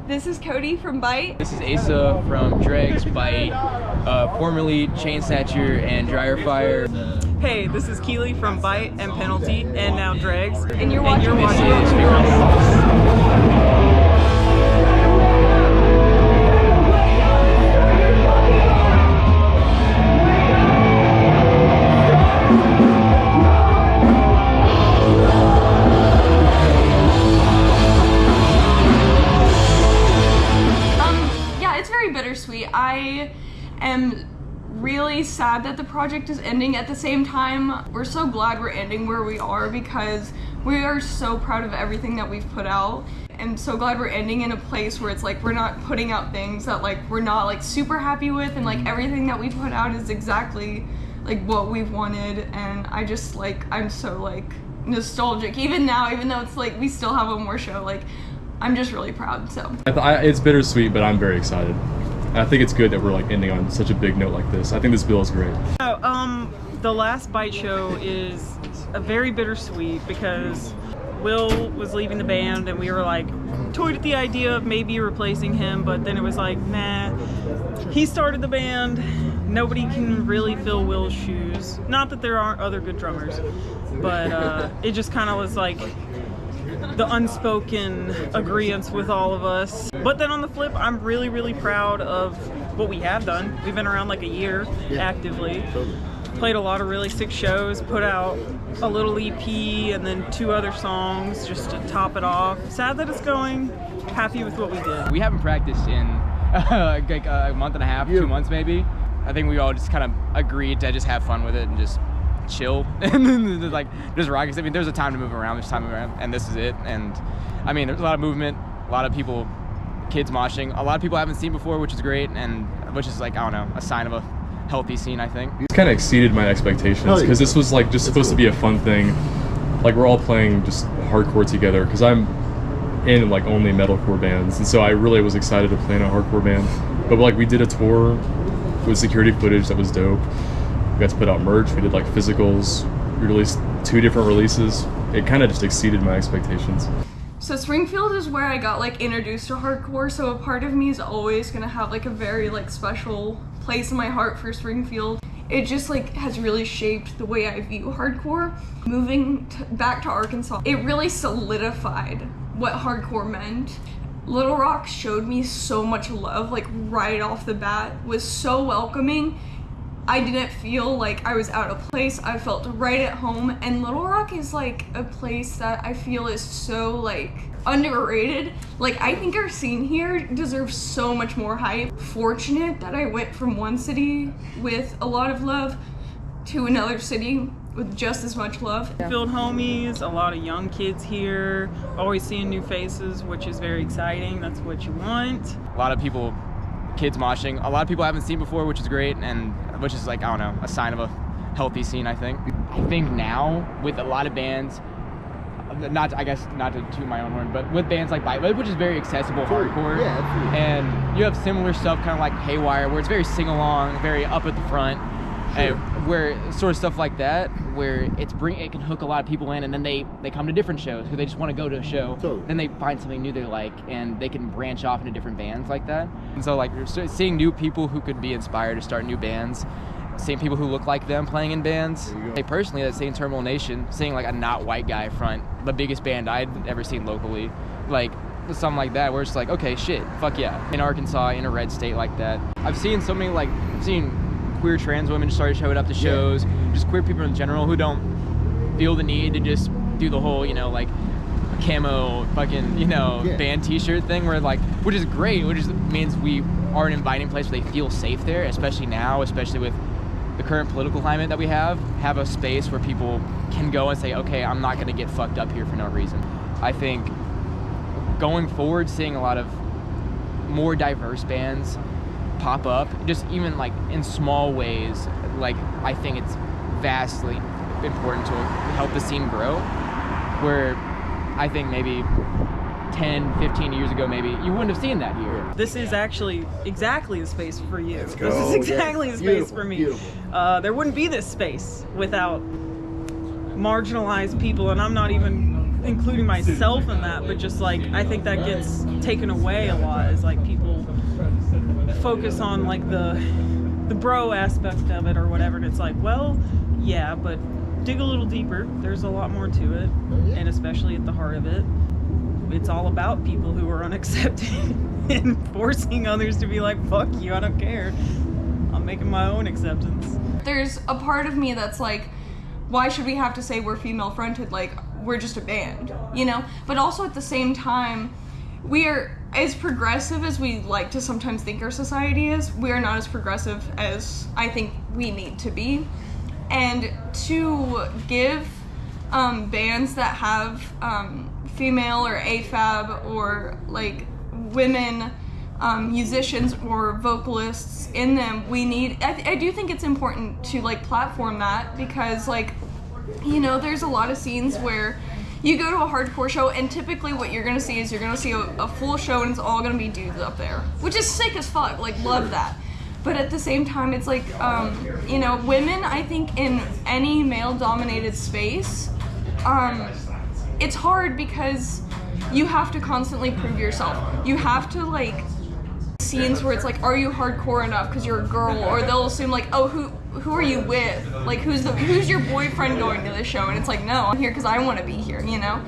This is Cody from Bite. This is Asa from Dregs, Bite, formerly Chain Snatcher and Dryer Fire. Hey, this is Keely from Bite and Penalty, and now Dregs. And you're watching bittersweet. I am really sad that the project is ending. At the same time, we're so glad we're ending where we are because we are so proud of everything that we've put out. I'm so glad we're ending in a place where it's like we're not putting out things that like we're not like super happy with, and like everything that we put out is exactly like what we've wanted. And I just like, I'm so like nostalgic even now, even though it's like we still have one more show. Like I'm just really proud. So it's bittersweet, but I'm very excited. I think it's good that we're like ending on such a big note like this. I think this bill is great. The last Bite show is a very bittersweet because Will was leaving the band and we were like toyed at the idea of maybe replacing him, but then it was like, nah, he started the band. Nobody can really fill Will's shoes. Not that there aren't other good drummers, but it just kind of was like the unspoken agreeance with all of us. But then on the flip, I'm really, really proud of what we have done. We've been around like a year actively. Played a lot of really sick shows, put out a little EP and then 2 other songs just to top it off. Sad that it's going, happy with what we did. We haven't practiced in like a month and a half, 2 months maybe. I think we all just kind of agreed to just have fun with it and just chill and then like just rock. I mean, there's a time to move around, there's time to move around, and this is it. And I mean, there's a lot of movement, a lot of people, kids moshing, a lot of people I haven't seen before, which is great, and which is like, I don't know, a sign of a healthy scene, I think. It's kind of exceeded my expectations because this was like just supposed to be a fun thing. Like we're all playing just hardcore together because I'm in like only metalcore bands, and so I really was excited to play in a hardcore band. But like we did a tour with security footage that was dope. We got to put out merch, we did like physicals, we released 2 different releases. It kind of just exceeded my expectations. So Springfield is where I got like introduced to hardcore, so a part of me is always gonna have like a very like special place in my heart for Springfield. It just like has really shaped the way I view hardcore. Moving back to Arkansas, it really solidified what hardcore meant. Little Rock showed me so much love, like right off the bat, was so welcoming. I didn't feel like I was out of place. I felt right at home, and Little Rock is like a place that I feel is so like underrated. Like I think our scene here deserves so much more hype. Fortunate that I went from one city with a lot of love to another city with just as much love. Field homies, a lot of young kids here, always seeing new faces, which is very exciting. That's what you want. A lot of people, kids moshing, a lot of people I haven't seen before, which is great, and which is like, I don't know, a sign of a healthy scene, I think. I think now with a lot of bands, I guess not to toot my own horn, but with bands like Bite, which is very accessible hardcore, and you have similar stuff kind of like Haywire, where it's very sing-along, very up at the front, where sort of stuff like that, where it can hook a lot of people in, and then they come to different shows because they just want to go to a show. Then they find something new they like, and they can branch off into different bands like that. And so like seeing new people who could be inspired to start new bands, seeing people who look like them playing in bands. Hey, personally, that same Terminal Nation, seeing like a not white guy front the biggest band I'd ever seen locally, like something like that, where it's like, okay, shit, fuck yeah. In Arkansas, in a red state like that, I've seen so many queer trans women started showing up to shows, just queer people in general who don't feel the need to just do the whole, like camo fucking, band t-shirt thing, where like, which is great, which means we are an inviting place where they feel safe there, especially now, especially with the current political climate that we have a space where people can go and say, okay, I'm not gonna get fucked up here for no reason. I think going forward, seeing a lot of more diverse bands pop up, just even like in small ways, like I think it's vastly important to help the scene grow, where I think maybe 10, 15 years ago, maybe you wouldn't have seen that here. This is actually exactly the space for you. This is exactly the space for me. There wouldn't be this space without marginalized people, and I'm not even including myself in that, but just like I think that gets taken away a lot, is like people focus on like the bro aspect of it or whatever, and it's like, well, yeah, but dig a little deeper. There's a lot more to it, and especially at the heart of it, it's all about people who are unaccepting and forcing others to be like, fuck you, I don't care. I'm making my own acceptance. There's a part of me that's like, why should we have to say we're female fronted? Like, we're just a band, you know? But also at the same time, we are as progressive as we like to sometimes think our society is. We are not as progressive as I think we need to be. And to give bands that have female or AFAB or like women musicians or vocalists in them, we need, I do think it's important to like platform that, because like, you know, there's a lot of scenes where you go to a hardcore show and typically what you're gonna see is you're gonna see a full show and it's all gonna be dudes up there, which is sick as fuck, like love that. But at the same time, it's like, you know, women, I think in any male-dominated space, it's hard because you have to constantly prove yourself. You have to like, scenes where it's like, are you hardcore enough because you're a girl? Or they'll assume like, oh, who are you with? Like, who's your boyfriend going to this show? And it's like, no, I'm here because I want to be here, you know?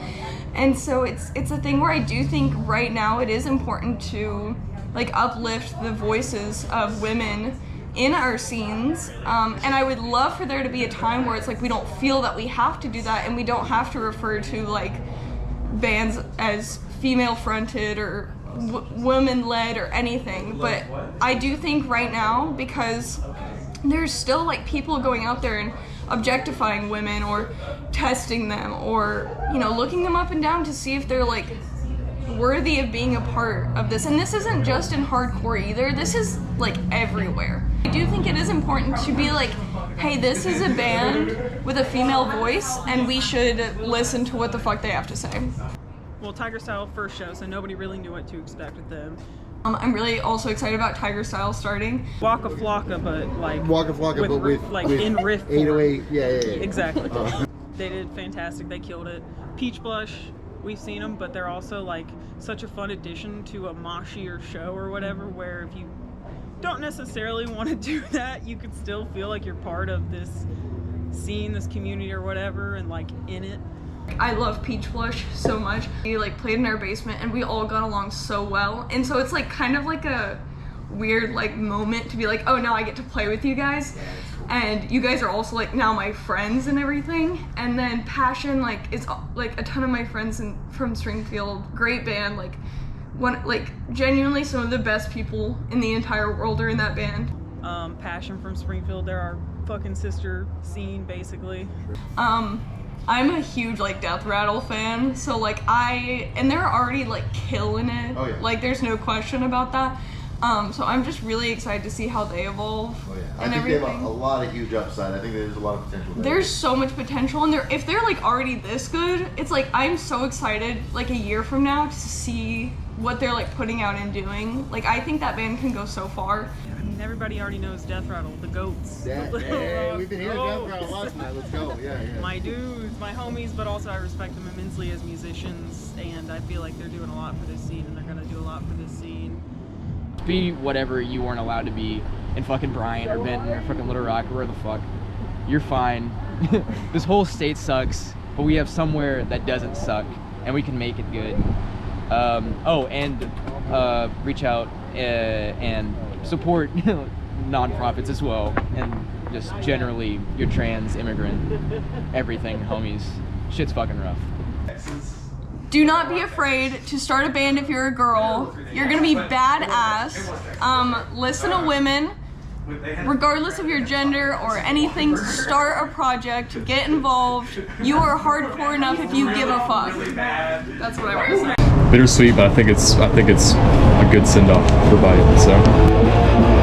And so it's a thing where I do think right now it is important to like uplift the voices of women in our scenes, and I would love for there to be a time where it's like we don't feel that we have to do that, and we don't have to refer to like bands as female fronted or women led or anything. But I do think right now, because there's still like people going out there and objectifying women or testing them or, you know, looking them up and down to see if they're like worthy of being a part of this. And this isn't just in hardcore either, this is like everywhere. I do think it is important to be like, hey, this is a band with a female voice and we should listen to what the fuck they have to say. Well, Tiger Style first show, so nobody really knew what to expect with them. I'm really also excited about Tiger Style starting. Waka Flocka, but like Waka Flocka, but with like with in riff form. 808, yeah. Exactly. They did fantastic. They killed it. Peach Blush, we've seen them, but they're also like such a fun addition to a moshier show or whatever, where if you don't necessarily want to do that, you could still feel like you're part of this scene, this community or whatever, and like in it. I love Peach Blush so much. We like played in our basement and we all got along so well. And so it's like kind of like a weird like moment to be like, oh, now I get to play with you guys. And you guys are also like now my friends and everything. And then Passion, like, is like a ton of my friends from Springfield. Great band, like genuinely some of the best people in the entire world are in that band. Passion from Springfield, they're our fucking sister scene basically. I'm a huge like Death Rattle fan, so like and they're already like killing it. Oh, yeah. Like there's no question about that. So I'm just really excited to see how they evolve. Oh, yeah. And I think everything. they have a lot of huge upside. I think there's a lot of potential there. There's so much potential, and if they're like already this good, it's like I'm so excited like a year from now to see what they're like putting out and doing. Like I think that band can go so far. I mean, everybody already knows Death Rattle, the goats. Yeah, we've been hearing Death Rattle lots tonight. Let's go. Yeah. My dudes, my homies, but also I respect them immensely as musicians, and I feel like they're doing a lot for this scene, and they're gonna do a lot for this scene. Be whatever you weren't allowed to be in fucking Bryant or Benton or fucking Little Rock or where the fuck. You're fine. This whole state sucks, but we have somewhere that doesn't suck, and we can make it good. Reach out and support nonprofits as well, and just generally your trans, immigrant, everything, homies. Shit's fucking rough. Do not be afraid to start a band if you're a girl. You're gonna be badass. Listen to women, regardless of your gender or anything. Start a project, get involved. You are hardcore enough if you give a fuck. That's what I want to say. Bittersweet, but I think it's a good send off for Bite. So.